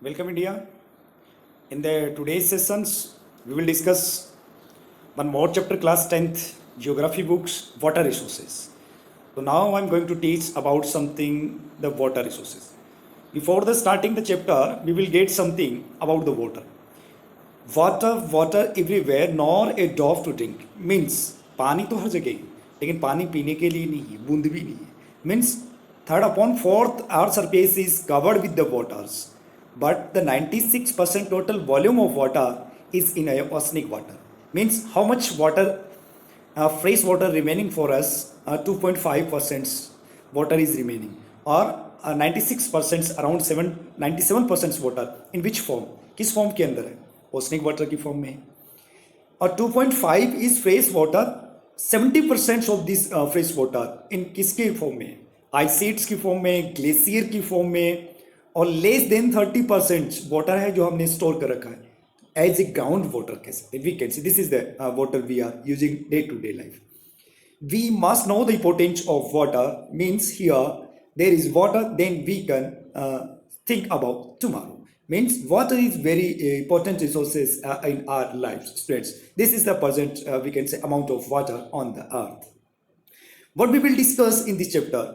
Welcome India. In the today's sessions, we will discuss one more chapter, class 10th, geography books, water resources. So now I'm going to teach about something, the water resources. Before the starting the chapter, we will get something about the water. Water everywhere, nor a drop to drink. Means पानी तो हर जगह है, लेकिन पानी पीने के लिए नहीं है, बूंद भी नहीं है. Means third upon fourth our surface is covered with the waters, but the 96% total volume of water is in a oceanic water. Means how much water, fresh water remaining for us? 2.5% water is remaining, or 96% around 97% water. In which form? किस form के अंदर है? Oceanic water की form में. और 2.5 is fresh water. 70% of this fresh water in किसके form में? आइसीड्स की फॉर्म में, ग्लेशियर की फॉर्म में. और लेस देन 30% वाटर है जो हमने स्टोर कर रखा है एज ए ग्राउंड वाटर. कैसे we can see this is the water we are using day to day life. We must know the importance of water. Means here there is water, then we can think about tomorrow. Means water is very important resources in our lives, students. This is the present we can say amount of water on the earth. What we will discuss in this chapter?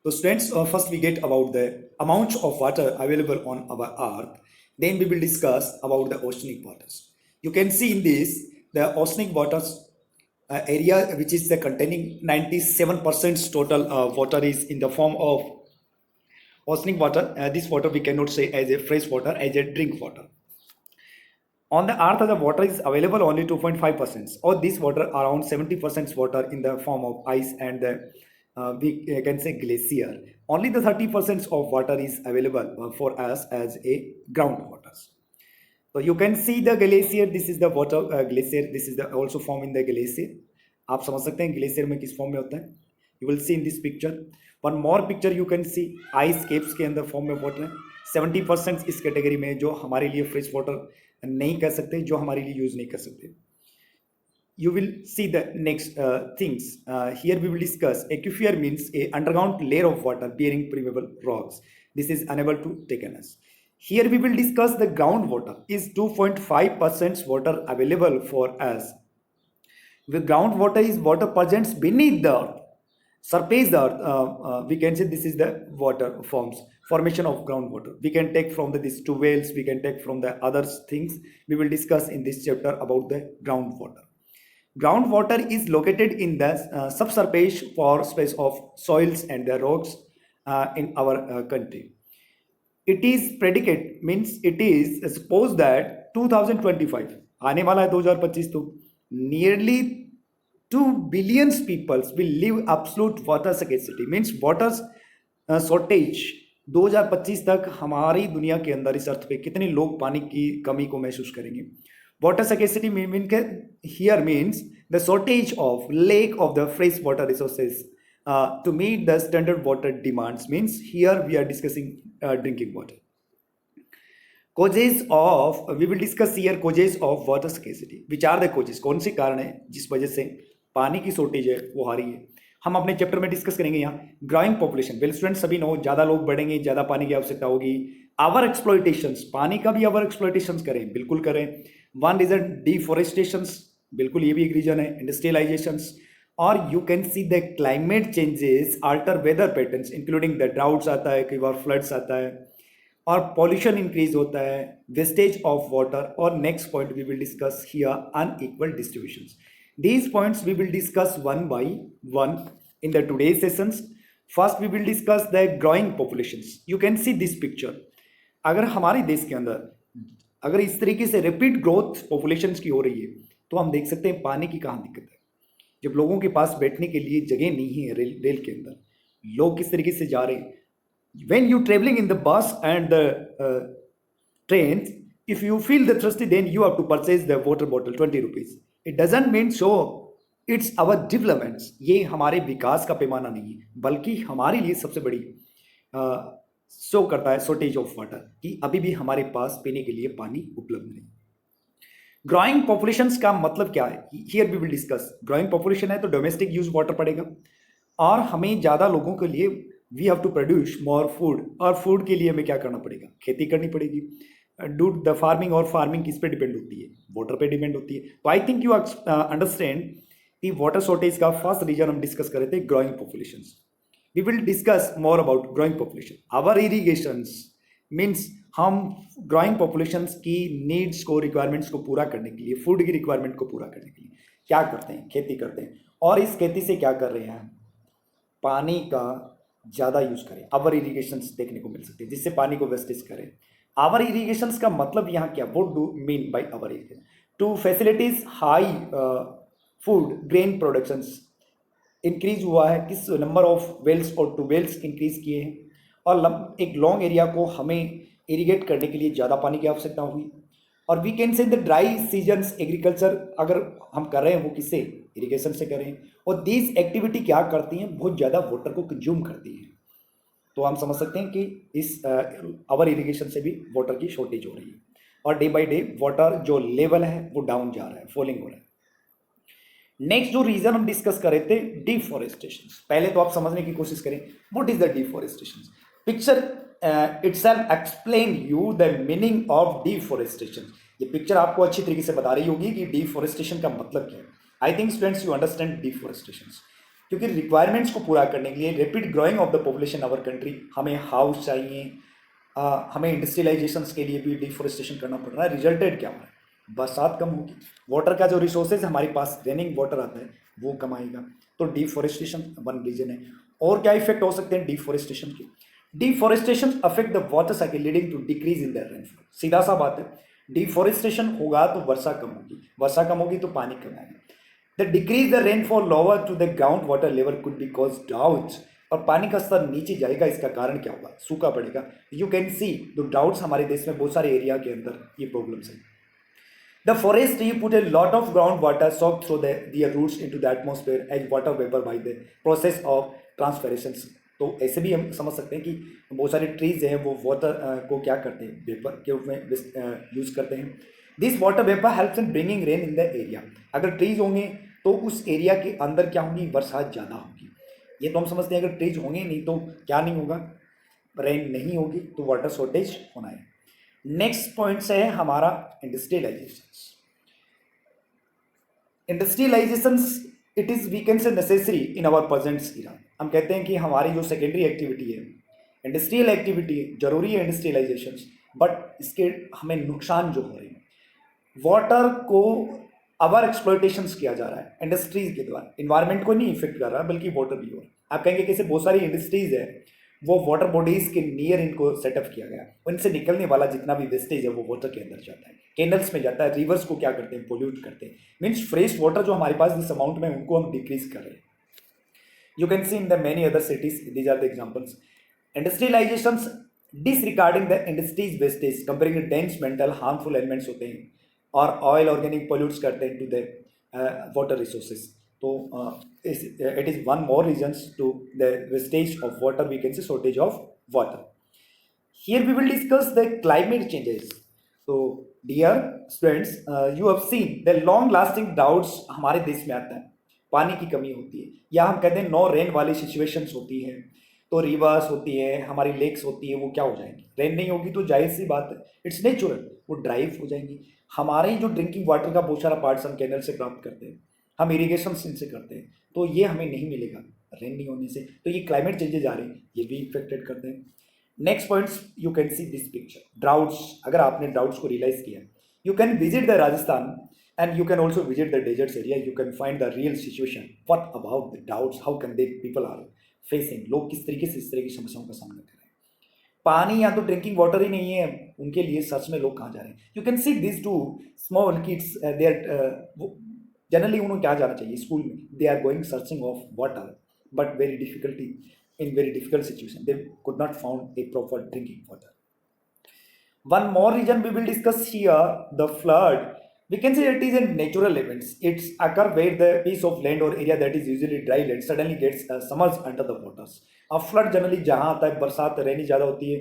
So students, first we get about the amount of water available on our earth. Then we will discuss about the oceanic waters. You can see in this the oceanic waters area which is the containing 97% total water is in the form of oceanic water. This water we cannot say as a fresh water, as a drink water. On the earth the water is available only 2.5%, or this water around 70% water in the form of ice and the we can say glacier. Only the 30% of water is available for us as a groundwater. So you can see the glacier. This is the water glacier. This is the also form in the glacier. आप समझ सकते हैं glacier में किस form में होता है. You will see in this picture. One more picture you can C ice keeps के अंदर फॉर्म में वाटर है. 70% इस कैटेगरी में जो हमारे लिए फ्रेश वाटर नहीं कर सकते, जो हमारे लिए यूज नहीं कर सकते. You will see the next things. Here we will discuss aquifer means a underground layer of water bearing permeable rocks. This is unable to take in us. Here we will discuss the groundwater is 2.5% water available for us. The groundwater is water present beneath the earth, surface the earth. We can say this is the water forms, formation of groundwater. We can take from these two wells, we can take from the other things. We will discuss in this chapter about the groundwater. Groundwater is located in the subsurface pore space of soils and the rocks in our country. It is predicate means it is suppose that 2025 आने वाला है 2025 तो nearly 2 billion people will live absolute water scarcity. Means water shortage 2025 तक हमारी दुनिया के अंदर इस अर्थ पे कितने लोग पानी की कमी को महसूस करेंगे. Water scarcity mean here means the shortage of lack of the fresh water resources to meet the standard water demands. Means here we are discussing drinking water. Causes of we will discuss here causes of water scarcity. Which are the causes? कौन से कारण है जिस वजह से पानी की shortage है वो आ रही है. हम अपने चैप्टर में डिस्कस करेंगे. यहाँ ग्रोइंग पॉपुलेशन. वेल स्टूडेंट सभी नो ज़्यादा लोग बढ़ेंगे, ज़्यादा पानी की आवश्यकता होगी. आवर एक्सप्लॉयटेशंस, पानी का भी आवर एक्सप्लॉयटेशंस करें, बिल्कुल करें. वन रीजन डिफॉरेस्टेशंस, बिल्कुल ये भी एक रीजन है. इंडस्ट्रियलाइजेशंस. और you can see the climate changes, alter weather patterns including the droughts आता है, कई बार फ्लड्स आता है, और पॉल्यूशन इंक्रीज होता है, वेस्टेज ऑफ वाटर. और next point we will discuss here unequal distributions. These points we will discuss one by one in the today's sessions. First we will discuss the growing populations. You can see this picture. अगर हमारे देश के अंदर अगर इस तरीके से repeat growth populations की हो रही है तो हम देख सकते हैं पानी की कहाँ दिक्कत है. जब लोगों के पास बैठने के लिए जगह नहीं है रेल के अंदर, लोग किस तरीके से जा रहे हैं. When you traveling in the bus and the trains, if you feel the thirsty, then you have to purchase the water bottle 20 rupees. It doesn't mean so it's our developments. ये हमारे विकास का पैमाना नहीं है, बल्कि हमारे लिए सबसे बड़ी शो करता है शॉर्टेज ऑफ वाटर, कि अभी भी हमारे पास पीने के लिए पानी उपलब्ध नहीं. ग्रोइंग पॉपुलेशंस का मतलब क्या है? Here we will discuss. Growing population है तो डोमेस्टिक यूज वाटर पड़ेगा, और हमें ज़्यादा लोगों के लिए we have to produce more food, और फूड के लिए हमें क्या करना पड़ेगा, खेती करनी पड़ेगी। डू द फार्मिंग, और फार्मिंग किस पे डिपेंड होती है, वाटर पे डिपेंड होती है। तो आई थिंक यू अंडरस्टैंड कि वाटर शॉर्टेज का फर्स्ट रीजन हम डिस्कस कर रहे थे, growing populations. We will discuss more about growing population. Our irrigations means हम ग्रोइंग पॉपुलेशंस की नीड्स को, रिक्वायरमेंट्स को पूरा करने के लिए, फूड की रिक्वायरमेंट को पूरा करने के लिए क्या करते हैं, खेती करते हैं। और इस खेती से क्या कर रहे हैं, पानी का ज़्यादा यूज करें। आवर इरीगेशंस देखने को मिल सकते हैं जिससे पानी को वेस्टेज करें। आवर इरीगेशंस का मतलब यहाँ क्या, what do mean by our irrigation, to facilities high food grain productions. Increase हुआ है किस, नंबर ऑफ वेल्स और ट्यूबवेल्स इंक्रीज किए हैं, और एक लॉन्ग एरिया को हमें इरीगेट करने के लिए ज़्यादा पानी की आवश्यकता होगी। और we can say the dry seasons agriculture अगर हम कर रहे हैं वो किससे, इरीगेशन से कर रहे हैं। और दीज एक्टिविटी क्या करती हैं, बहुत ज़्यादा वाटर को कंज्यूम करती है। तो हम समझ सकते हैं कि इस आवर इरीगेशन से भी वाटर की शॉर्टेज हो रही है, और डे बाय डे वाटर जो लेवल है वो डाउन जा रहा है, फॉलिंग हो रहा है। नेक्स्ट जो रीजन हम डिस्कस कर रहे थे, डिफॉरेस्टेशन। पहले तो आप समझने की कोशिश करें what is the deforestation. Picture itself explain you the meaning of deforestation. ये पिक्चर आपको अच्छी तरीके से बता रही होगी कि डिफॉरेस्टेशन का मतलब क्या है। I think students you understand deforestation, क्योंकि रिक्वायरमेंट्स को पूरा करने के लिए, rapid growing of the population our country, हमें हाउस चाहिए, हमें इंडस्ट्रियलाइजेशन के लिए भी डिफॉरेस्टेशन करना पड़ रहा है। रिजल्टेड क्या हो रहा है, बरसात कम होगी, वाटर का जो रिसोर्सेज हमारे पास रेनिंग वाटर आता है वो कम आएगा। तो डिफॉरेस्टेशन वन रीजन है। और क्या इफेक्ट हो सकते हैं डिफॉरेस्टेशन के, deforestation affect the water cycle leading to decrease in the rainfall. सीधा सा बात है, डिफॉरेस्टेशन होगा तो वर्षा कम होगी, वर्षा कम होगी तो पानी कम आएगा। The decrease the rainfall lower to the ground water level could be cause droughts, और पानी का स्तर नीचे जाएगा, इसका कारण क्या होगा, सूखा पड़ेगा। You can see the droughts हमारे देश में बहुत सारे एरिया के अंदर ये प्रॉब्लम्स है। The forest tree put a lot of groundwater soaked through their roots into the atmosphere as water vapor by the process of transpiration। तो ऐसे भी हम समझ सकते हैं कि बहुत सारे ट्रीज हैं वो वाटर को क्या करते हैं, वेपर के रूप में यूज करते हैं। This water vapour helps in bringing rain in the area. अगर ट्रीज होंगे तो उस एरिया के अंदर क्या होगी, बरसात ज़्यादा होगी। ये तो हम समझते हैं, अगर ट्रीज होंगे नहीं तो क्या नहीं होगा, रेन नहीं होगी, तो वाटर शॉर्टेज होना है। नेक्स्ट पॉइंट है हमारा industrialisation. Industrialisation it is we can say necessary in our present era. हम कहते हैं कि हमारी जो सेकेंडरी एक्टिविटी है, इंडस्ट्रियल एक्टिविटी है, जरूरी है इंडस्ट्रियलाइजेशन, बट इसके हमें नुकसान जो हो रहे हैं, वाटर को ओवर एक्सप्लॉयटेशन किया जा रहा है इंडस्ट्रीज के द्वारा। इन्वायरमेंट को नहीं इफेक्ट कर रहा है बल्कि वाटर भी हो रहा है। आप कहेंगे कैसे, बहुत सारी इंडस्ट्रीज है वो वाटर बॉडीज के नियर इनको सेटअप किया गया, उनसे निकलने वाला जितना भी वेस्टेज है वो वाटर के अंदर जाता है, कैनल्स में जाता है, रिवर्स को क्या करते हैं, पोल्यूट करते हैं। मीन्स फ्रेश वाटर जो हमारे पास जिस अमाउंट में, उनको हम डिक्रीज कर रहे हैं। You can see in the many other cities, these are the examples. Industrialisation disregarding the industries wastage, comparing dense mental harmful elements होते हैं, और ऑयल ऑर्गेनिक पोल्यूट्स करते हैं टू द वाटर रिसोर्सेज। तो it is one more reasons to the wastage of water, we can say shortage of water. Here we will discuss the climate changes. So dear students, you have seen the long lasting droughts हमारे देश में आता है, पानी की कमी होती है, या हम कहते हैं नो रेन वाली सिचुएशंस होती है, तो रिवर्स होती है, हमारी लेक्स होती है, वो क्या हो जाएंगी, रेन नहीं होगी तो जाहिर सी बात है, इट्स नेचुरल, वो ड्राइव हो जाएंगी। हमारे जो ड्रिंकिंग वाटर का बहुत सारा पार्ट्स हम कैनल से प्राप्त करते हैं, हम इरीगेशन इनसे करते हैं, तो ये हमें नहीं मिलेगा रेन नहीं होने से। तो ये क्लाइमेट चेंजेज आ रहे हैं, ये भी इफेक्टेड करते हैं। Next points, you can see this picture, droughts. अगर आपने ड्राउट्स को रियलाइज किया, you can visit the Rajasthan and you can also visit the deserts area, you can find the real situation, what about the doubts, how can they people are facing, लोग किस तरीके से इस तरह की समस्याओं का सामना कर रहे हैं। पानी या तो ड्रिंकिंग वाटर ही नहीं है उनके लिए, सर्च में लोग कहाँ जा रहे हैं। You can see this to small kids, they are generally उन्हें क्या जाना चाहिए स्कूल में, they are going searching of water, but very difficulty in very difficult situation, they could not found a proper drinking water. One more reason we will discuss here, the flood. We can say it is a natural events. It's occur where the piece of land or area that is usually dry land suddenly gets submerged under the waters. अब flood generally जहाँ आता है, बरसात रेनी ज़्यादा होती है,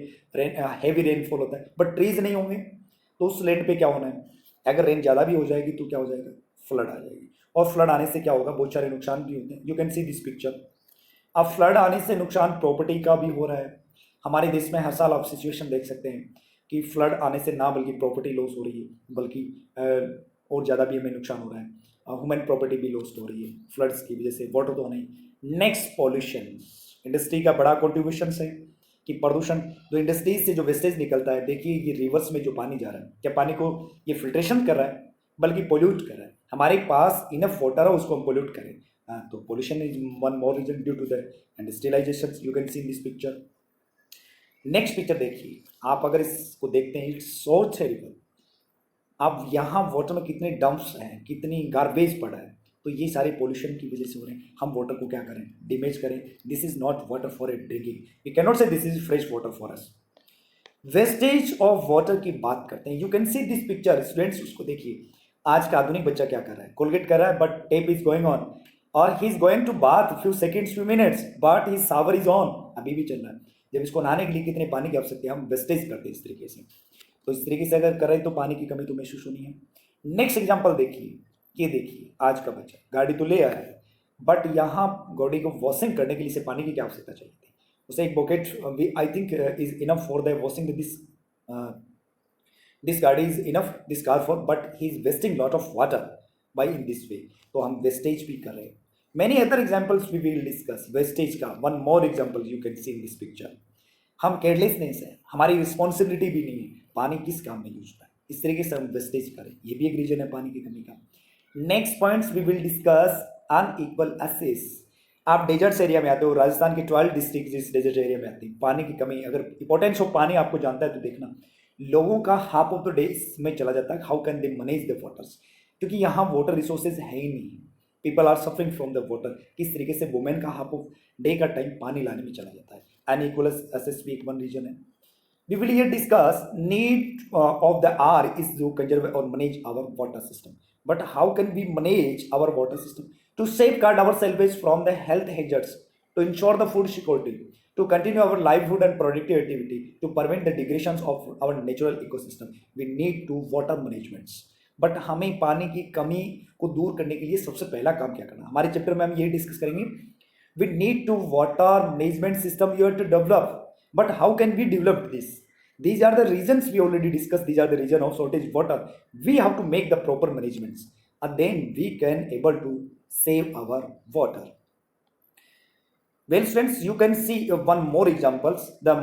heavy rainfall होता है, बट ट्रीज नहीं होंगे तो उस लैंड पे क्या होना है, अगर रेन ज़्यादा भी हो जाएगी तो क्या हो जाएगा, फ्लड आ जाएगी। और फ्लड आने से क्या होगा, बहुत सारे नुकसान भी होते हैं। You can see this picture, अब फ्लड आने से नुकसान प्रॉपर्टी का भी हो रहा है। हमारे देश में हर साल आप सिचुएशन देख सकते हैं कि फ्लड आने से ना बल्कि प्रॉपर्टी लॉस हो रही है, बल्कि और ज़्यादा भी हमें नुकसान हो रहा है, ह्यूमन प्रॉपर्टी भी लॉस हो रही है फ्लड्स की वजह से, वाटर तो नहीं। Next, pollution. इंडस्ट्री का बड़ा कॉन्ट्रीब्यूशन है कि प्रदूषण, जो इंडस्ट्रीज से जो वेस्टेज निकलता है, देखिए ये रिवर्स में जो पानी जा रहा है, क्या पानी को ये फिल्ट्रेशन कर रहा है, बल्कि पोल्यूट कर रहा है। हमारे पास इनफ वाटर है, उसको हम पोल्यूट करें। तो pollution is one more reason due to the industrialisation, you can see in this picture. Next picture देखिए, आप अगर इसको देखते हैं, इट्स सो टेरिबल। अब यहाँ वाटर में कितने डंप्स हैं, कितनी गार्बेज पड़ा है, तो ये सारे पोल्यूशन की वजह से हो रहे हैं। हम वाटर को क्या करें, डैमेज करें। This is not water for a drinking, we can not say this is fresh water for us. Wastage of water की बात करते हैं, you can see this picture students, उसको देखिए। आज का आधुनिक बच्चा क्या कर रहा है, कोलगेट कर रहा है, but tap is going on, और he is going to bath few seconds few minutes, but he shower is on, अभी भी चल रहा है। जब इसको नहाने के लिए कितने पानी की आवश्यकता है, हम वेस्टेज करते हैं इस तरीके से। तो इस तरीके से अगर करें तो पानी की कमी तो महसूस होनी है। नेक्स्ट एग्जाम्पल देखिए, ये देखिए, आज का बच्चा गाड़ी तो ले आया है, बट यहाँ गाड़ी को वॉशिंग करने के लिए इसे पानी की क्या आवश्यकता चाहिए थी, उसे एक bucket I think is enough for the washing this गाड़ी is enough this car for, but he is wasting lot of water by in this way. तो हम वेस्टेज भी कर रहे हैं। Many other examples we will discuss wastage का। One more example you can see in this picture. हम carelessness है, हमारी रिस्पॉन्सिबिलिटी भी नहीं है, पानी किस काम में यूज होता है, इस तरीके से हम वेस्टेज करें, ये भी एक रीजन है पानी की कमी का। Next points we will discuss unequal access. आप डेजर्ट्स एरिया में आते हो, राजस्थान की 12 डिस्ट्रिक्ट जिस डेजर्ट एरिया में आती है, पानी की कमी, अगर इंपॉर्टेंस ऑफ पानी आपको जानता है तो देखना, लोगों का हाफ ऑफ द डे इसमें चला जाता है, how can they manage the waters, क्योंकि यहाँ वाटर रिसोर्सेज है ही नहीं, people are suffering from the water. किस तरीके से वुमेन का हाफ ऑफ डे का टाइम पानी लाने में चला जाता है, अनइक्वल एक्सेस भी एक वन रीजन है। We will here discuss need of the hour is to conserve or manage our water system. But how can we manage our water system to safeguard ourselves from the health hazards, to ensure the food security, to continue our livelihood and productive activity, to prevent the degradation of our natural ecosystem? We need to water managements. But हमें पानी की कमी को दूर करने के लिए सबसे पहला काम क्या करना, हमारे चैप्टर में हम यही डिस्कस करेंगे। We need to water management system you have to develop. But how can we develop this? These are the reasons we already discussed. These are the reason of shortage water. We have to make the proper managements, and then we can able to save our water. Well, friends, you can see one more examples. The